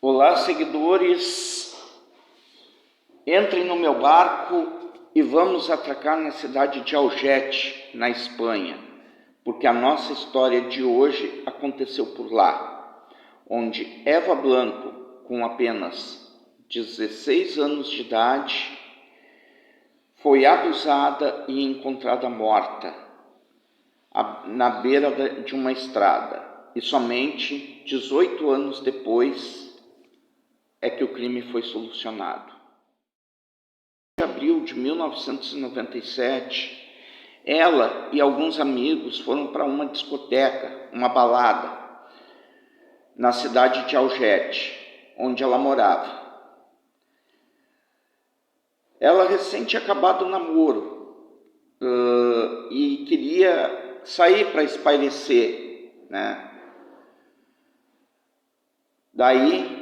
Olá, seguidores, entrem no meu barco e vamos atracar na cidade de Algete, na Espanha, porque a nossa história de hoje aconteceu por lá, onde Eva Blanco, com apenas 16 anos de idade, foi abusada e encontrada morta na beira de uma estrada, e somente 18 anos depois é que o crime foi solucionado. Em abril de 1997, ela e alguns amigos foram para uma discoteca, uma balada, na cidade de Algete, onde ela morava. Ela recém tinha acabado o namoro e queria sair para espairecer, né? Daí,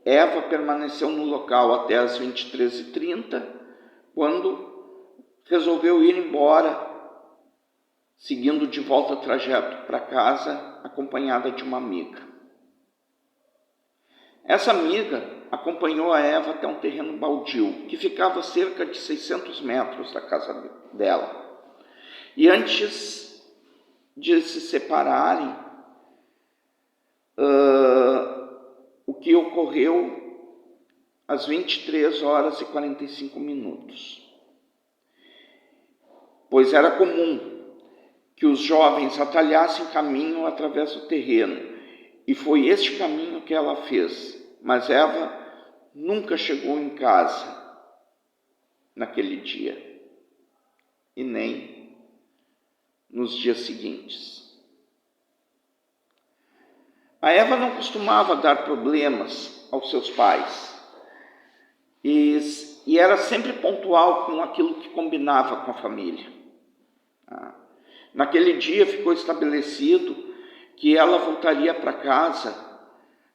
Eva permaneceu no local até as 23h30, quando resolveu ir embora, seguindo de volta o trajeto para casa, acompanhada de uma amiga. Essa amiga acompanhou a Eva até um terreno baldio, que ficava a cerca de 600 metros da casa dela. E antes de se separarem, o que ocorreu às 23h45, pois era comum que os jovens atalhassem caminho através do terreno, e foi este caminho que ela fez, mas Eva nunca chegou em casa naquele dia, e nem nos dias seguintes. A Eva não costumava dar problemas aos seus pais e era sempre pontual com aquilo que combinava com a família. Naquele dia ficou estabelecido que ela voltaria para casa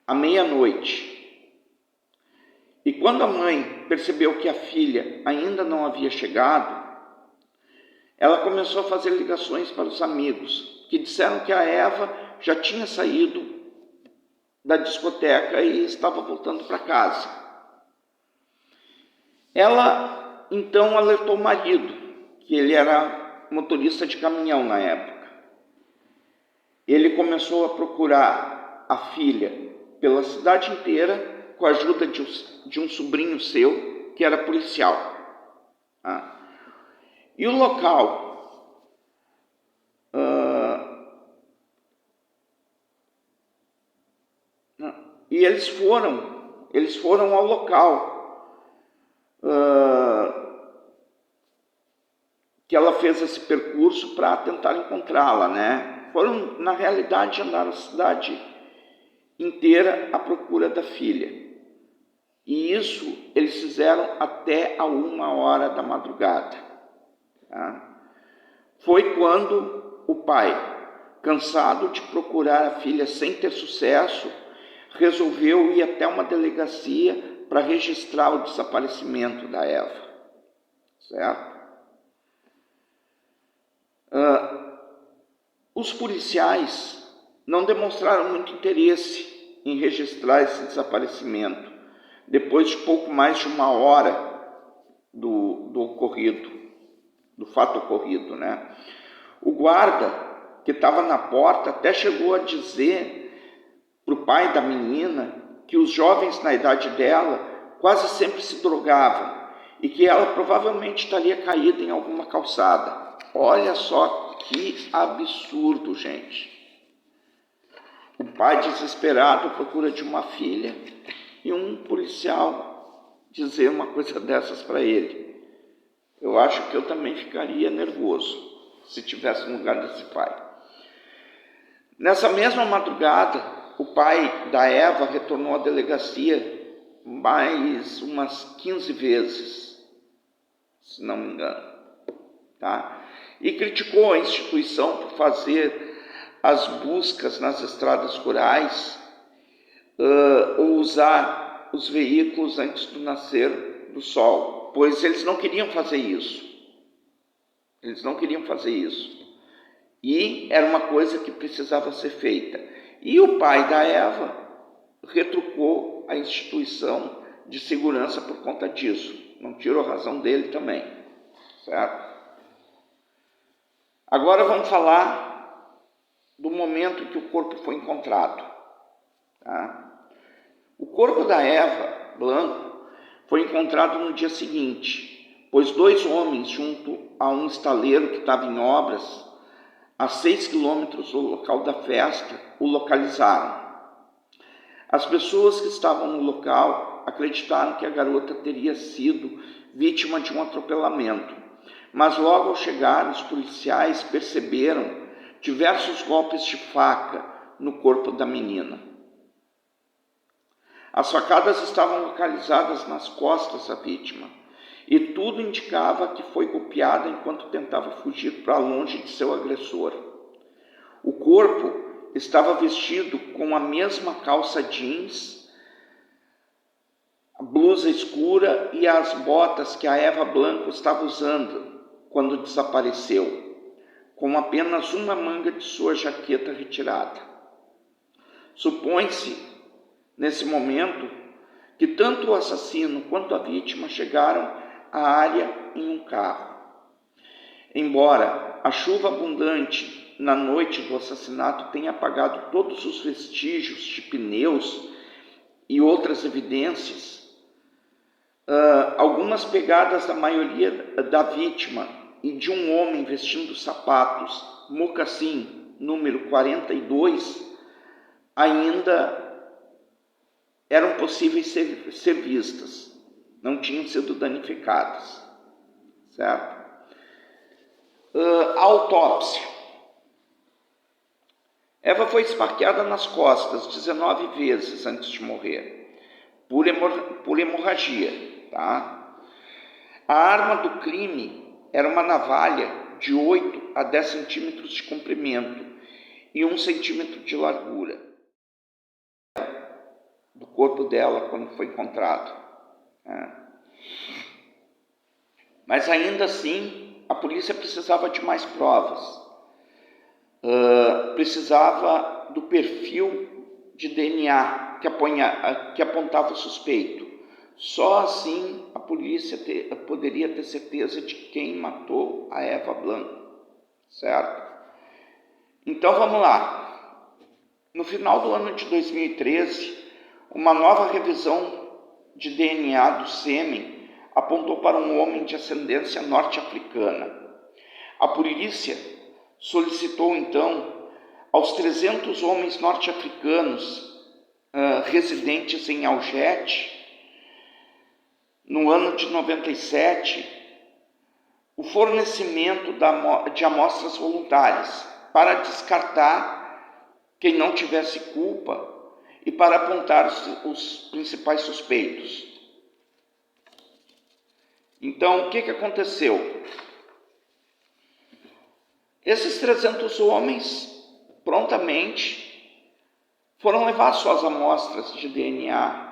à meia-noite. E quando a mãe percebeu que a filha ainda não havia chegado, ela começou a fazer ligações para os amigos, que disseram que a Eva já tinha saído da discoteca e estava voltando para casa. Ela então alertou o marido, que ele era motorista de caminhão na época. Ele começou a procurar a filha pela cidade inteira com a ajuda de um sobrinho seu, que era policial. E o local e eles foram ao local que ela fez esse percurso para tentar encontrá-la, né? Foram, na realidade, andar a cidade inteira à procura da filha. E isso eles fizeram até a 1h da madrugada. Foi quando o pai, cansado de procurar a filha sem ter sucesso, resolveu ir até uma delegacia para registrar o desaparecimento da Eva, certo? Os policiais não demonstraram muito interesse em registrar esse desaparecimento, depois de pouco mais de 1h do fato ocorrido, né? O guarda que estava na porta até chegou a dizer para o pai da menina que os jovens na idade dela quase sempre se drogavam e que ela provavelmente estaria caída em alguma calçada. Olha só que absurdo, gente. O pai desesperado à procura de uma filha e um policial dizer uma coisa dessas para ele. Eu acho que eu também ficaria nervoso se tivesse no lugar desse pai. Nessa mesma madrugada, o pai da Eva retornou à delegacia mais umas 15 vezes, se não me engano, tá? E criticou a instituição por fazer as buscas nas estradas rurais ou usar os veículos antes do nascer do sol, pois eles não queriam fazer isso. E era uma coisa que precisava ser feita. E o pai da Eva retrucou criou a instituição de segurança por conta disso. Não tiro a razão dele também, certo? Agora vamos falar do momento em que o corpo foi encontrado. Tá? O corpo da Eva Blanco foi encontrado no dia seguinte, pois 2 homens, junto a um estaleiro que estava em obras, a 6 quilômetros do local da festa, o localizaram. As pessoas que estavam no local acreditaram que a garota teria sido vítima de um atropelamento, mas logo ao chegar, os policiais perceberam diversos golpes de faca no corpo da menina. As facadas estavam localizadas nas costas da vítima, e tudo indicava que foi golpeada enquanto tentava fugir para longe de seu agressor. O corpo estava vestido com a mesma calça jeans, a blusa escura e as botas que a Eva Blanco estava usando quando desapareceu, com apenas uma manga de sua jaqueta retirada. Supõe-se, nesse momento, que tanto o assassino quanto a vítima chegaram à área em um carro. Embora a chuva abundante na noite do assassinato tenha apagado todos os vestígios de pneus e outras evidências, algumas pegadas da maioria da vítima e de um homem vestindo sapatos mocassim número 42 ainda eram possíveis ser vistas, não tinham sido danificadas, certo? A autópsia. Eva foi esfaqueada nas costas 19 vezes antes de morrer, por hemorragia, tá? A arma do crime era uma navalha de 8 a 10 centímetros de comprimento e 1 centímetro de largura do corpo dela quando foi encontrado. Mas ainda assim, a polícia precisava de mais provas. Precisava do perfil de DNA que apontava o suspeito. Só assim a polícia poderia ter certeza de quem matou a Eva Blanco, certo? Então vamos lá. No final do ano de 2013, uma nova revisão de DNA do sêmen apontou para um homem de ascendência norte-africana. A polícia solicitou então aos 300 homens norte-africanos residentes em Algete, no ano de 97, o fornecimento de amostras voluntárias para descartar quem não tivesse culpa e para apontar os principais suspeitos. Então, o que aconteceu? Esses 300 homens prontamente foram levar suas amostras de DNA,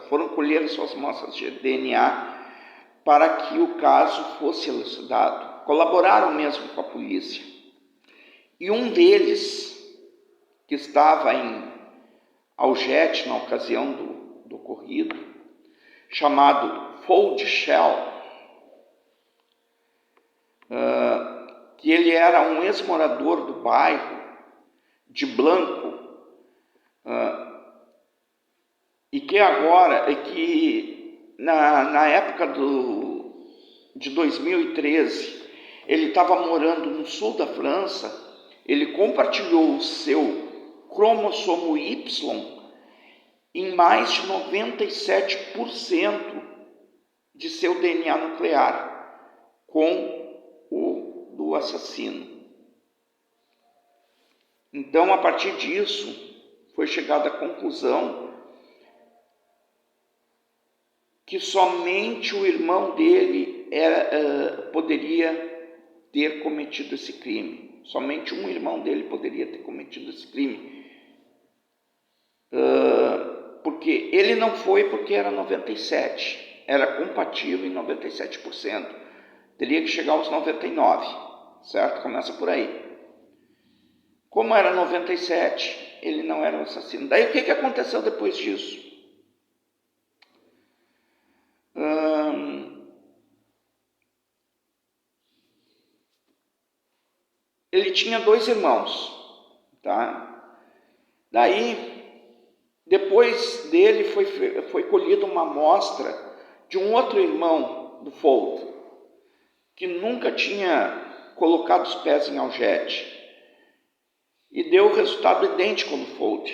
foram colher suas amostras de DNA para que o caso fosse elucidado. Colaboraram mesmo com a polícia. E um deles, que estava em Algete na ocasião do ocorrido, chamado Fold Shell, que ele era um ex-morador do bairro de Blanco, e que agora, na época de 2013, ele estava morando no sul da França. Ele compartilhou o seu cromossomo Y em mais de 97% de seu DNA nuclear com o do assassino. Então, a partir disso, foi chegada à conclusão que somente o irmão dele poderia ter cometido esse crime. Somente um irmão dele poderia ter cometido esse crime. Porque ele não foi, porque era 97%. Era compatível em 97%. Teria que chegar aos 99%. Certo? Começa por aí. Como era 97%, ele não era o assassino. Daí o que aconteceu depois disso? Ele tinha 2 irmãos, tá? Daí, depois dele foi colhida uma amostra de um outro irmão do Fold, que nunca tinha colocado os pés em Algete, e deu resultado idêntico no Fold.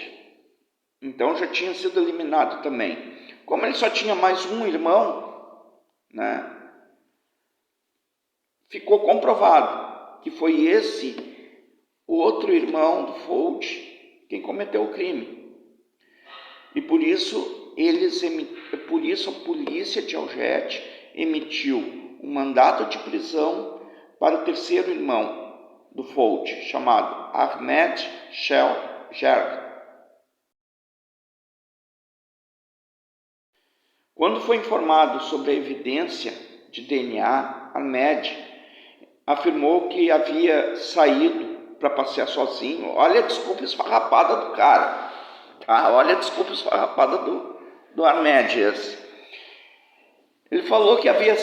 Então já tinha sido eliminado também. Como ele só tinha mais um irmão, né, ficou comprovado que foi esse outro irmão do Fold quem cometeu o crime. E por isso a polícia de Algete emitiu um mandato de prisão para o terceiro irmão do Fold, chamado Ahmed Shelgerg. Quando foi informado sobre a evidência de DNA, Ahmed afirmou que havia saído para passear sozinho. Olha a desculpa esfarrapada do cara, tá? Olha a desculpa esfarrapada do Ahmed. Ele falou que havia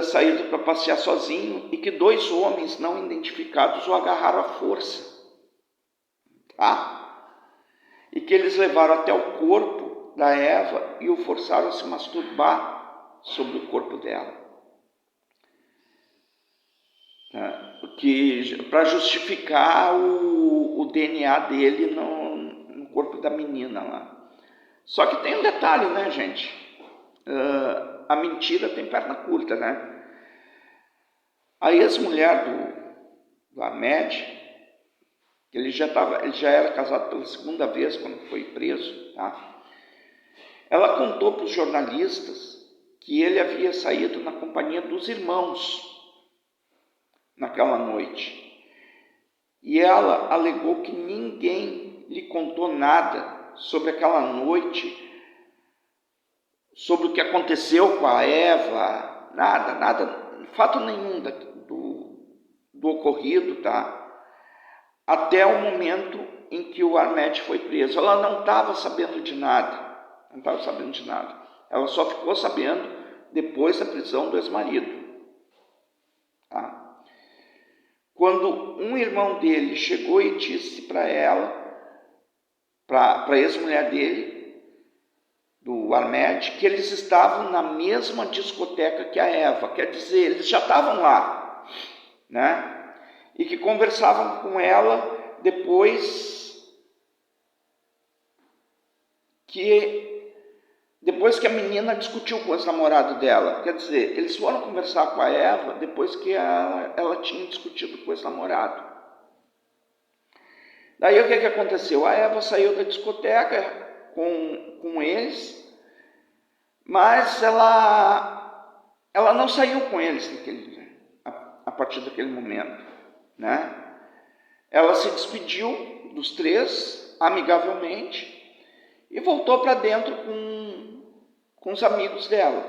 saído para passear sozinho e que 2 homens não identificados o agarraram à força, tá? E que eles levaram até o corpo da Eva e o forçaram a se masturbar sobre o corpo dela. Para justificar o DNA dele no corpo da menina lá. Só que tem um detalhe, né, gente? A mentira tem perna curta, né? A ex-mulher do Ahmed, ele já era casado pela segunda vez quando foi preso, tá? Ela contou para os jornalistas que ele havia saído na companhia dos irmãos naquela noite. E ela alegou que ninguém lhe contou nada sobre aquela noite, sobre o que aconteceu com a Eva, nada, fato nenhum do ocorrido, tá? Até o momento em que o Ahmed foi preso. Ela não estava sabendo de nada, Ela só ficou sabendo depois da prisão do ex-marido, tá? Quando um irmão dele chegou e disse para ela, para a ex-mulher dele, do Ahmed, que eles estavam na mesma discoteca que a Eva, quer dizer, eles já estavam lá, né? E que conversavam com ela depois que a menina discutiu com o ex-namorado dela. Quer dizer, eles foram conversar com a Eva depois que ela tinha discutido com o ex-namorado. Daí o que aconteceu? A Eva saiu da discoteca com eles, mas ela não saiu com eles a partir daquele momento, né? Ela se despediu dos 3 amigavelmente e voltou para dentro com os amigos dela,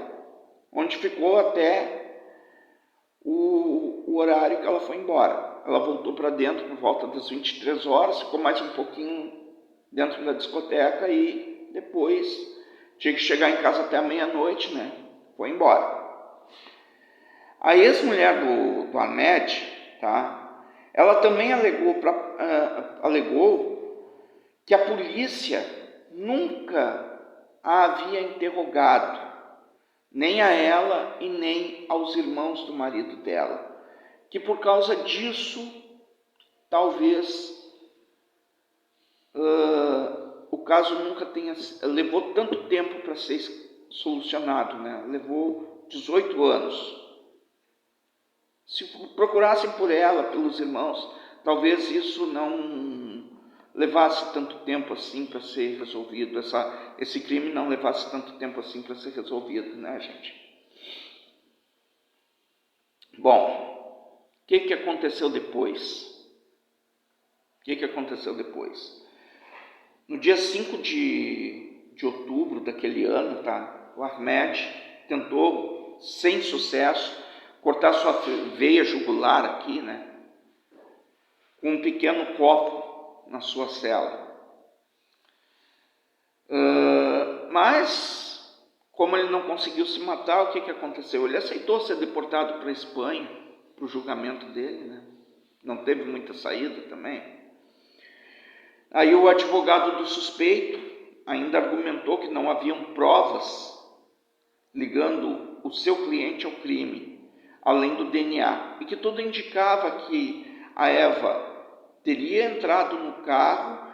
onde ficou até o horário que ela foi embora. Ela voltou para dentro por volta das 23 horas, ficou mais um pouquinho dentro da discoteca e depois tinha que chegar em casa até a meia-noite, né? Foi embora. A ex-mulher do Ahmed, tá? Ela também alegou que a polícia nunca a havia interrogado, nem a ela e nem aos irmãos do marido dela, que por causa disso, talvez o caso nunca levou tanto tempo para ser solucionado, né? Levou 18 anos. Se procurassem por ela, pelos irmãos, talvez isso não levasse tanto tempo assim para ser resolvido, esse crime não levasse tanto tempo assim para ser resolvido, né, gente? Bom, o que aconteceu depois? No dia 5 de outubro daquele ano, tá? O Ahmed tentou, sem sucesso, cortar sua veia jugular aqui, né? Com um pequeno copo na sua cela. Mas, como ele não conseguiu se matar, o que aconteceu? Ele aceitou ser deportado para a Espanha, para o julgamento dele, né? Não teve muita saída também. Aí o advogado do suspeito ainda argumentou que não haviam provas ligando o seu cliente ao crime, além do DNA, e que tudo indicava que a Eva teria entrado no carro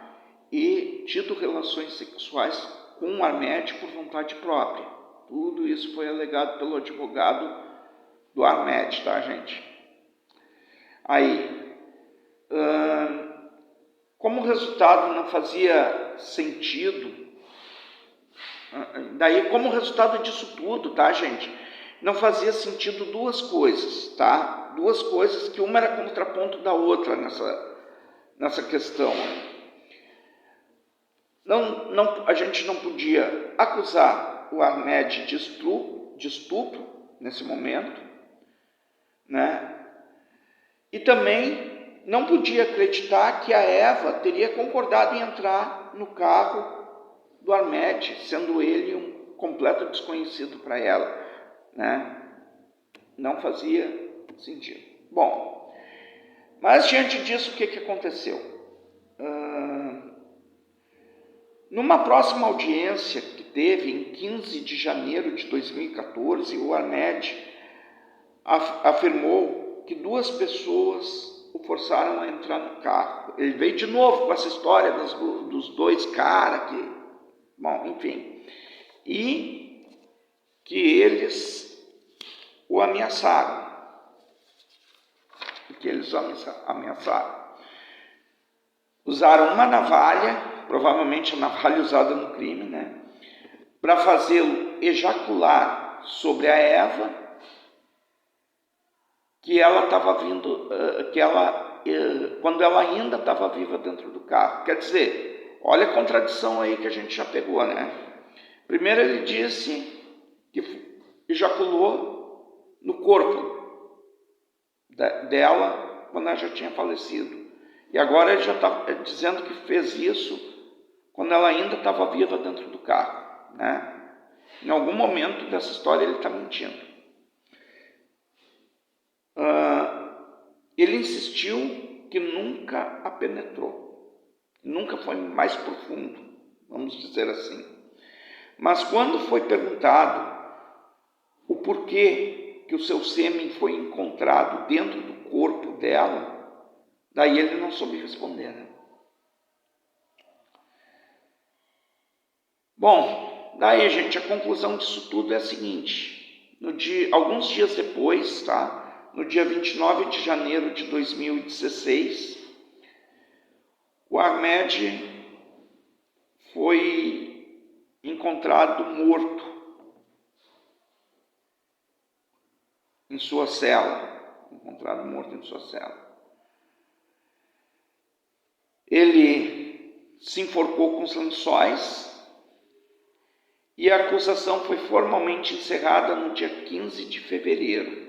e tido relações sexuais com o Armed por vontade própria. Tudo isso foi alegado pelo advogado do Armed, tá, gente? Aí, como o resultado não fazia sentido, daí como resultado disso tudo, tá, gente? Não fazia sentido duas coisas, tá? Duas coisas que uma era contraponto da outra nessa questão. A gente não podia acusar o Armed de estupro nesse momento, né? E também não podia acreditar que a Eva teria concordado em entrar no carro do Armed, sendo ele um completo desconhecido para ela, né? Não fazia sentido. Bom, mas diante disso, o que aconteceu? Numa próxima audiência que teve em 15 de janeiro de 2014, o Armed afirmou que duas pessoas o forçaram a entrar no carro. Ele veio de novo com essa história dos dois caras que, bom, enfim, e que eles o ameaçaram. Usaram uma navalha, provavelmente a navalha usada no crime, né, para fazê-lo ejacular sobre a Eva, que ela estava vindo, quando ela ainda estava viva dentro do carro. Quer dizer, olha a contradição aí que a gente já pegou, né? Primeiro ele disse que ejaculou no corpo dela quando ela já tinha falecido. E agora ele já está dizendo que fez isso quando ela ainda estava viva dentro do carro, né? Em algum momento dessa história ele está mentindo. Ele insistiu que nunca a penetrou, nunca foi mais profundo, vamos dizer assim. Mas quando foi perguntado o porquê que o seu sêmen foi encontrado dentro do corpo dela, daí ele não soube responder, né? Bom, daí, gente, a conclusão disso tudo é a seguinte: alguns dias depois, tá? No dia 29 de janeiro de 2016, o Armed foi encontrado morto em sua cela. Ele se enforcou com os lençóis e a acusação foi formalmente encerrada no dia 15 de fevereiro.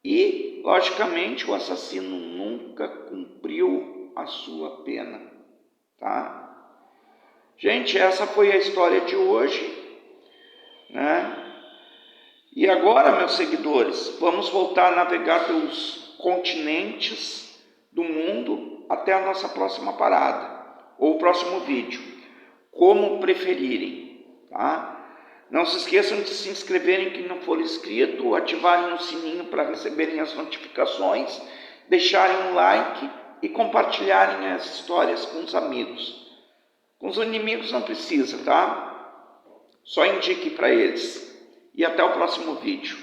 E, logicamente, o assassino nunca cumpriu a sua pena, tá? Gente, essa foi a história de hoje, né? E agora, meus seguidores, vamos voltar a navegar pelos continentes do mundo até a nossa próxima parada, ou próximo vídeo, como preferirem, tá? Não se esqueçam de se inscreverem quem não for inscrito, ativarem o sininho para receberem as notificações, deixarem um like e compartilharem as histórias com os amigos. Com os inimigos não precisa, tá? Só indique para eles. E até o próximo vídeo.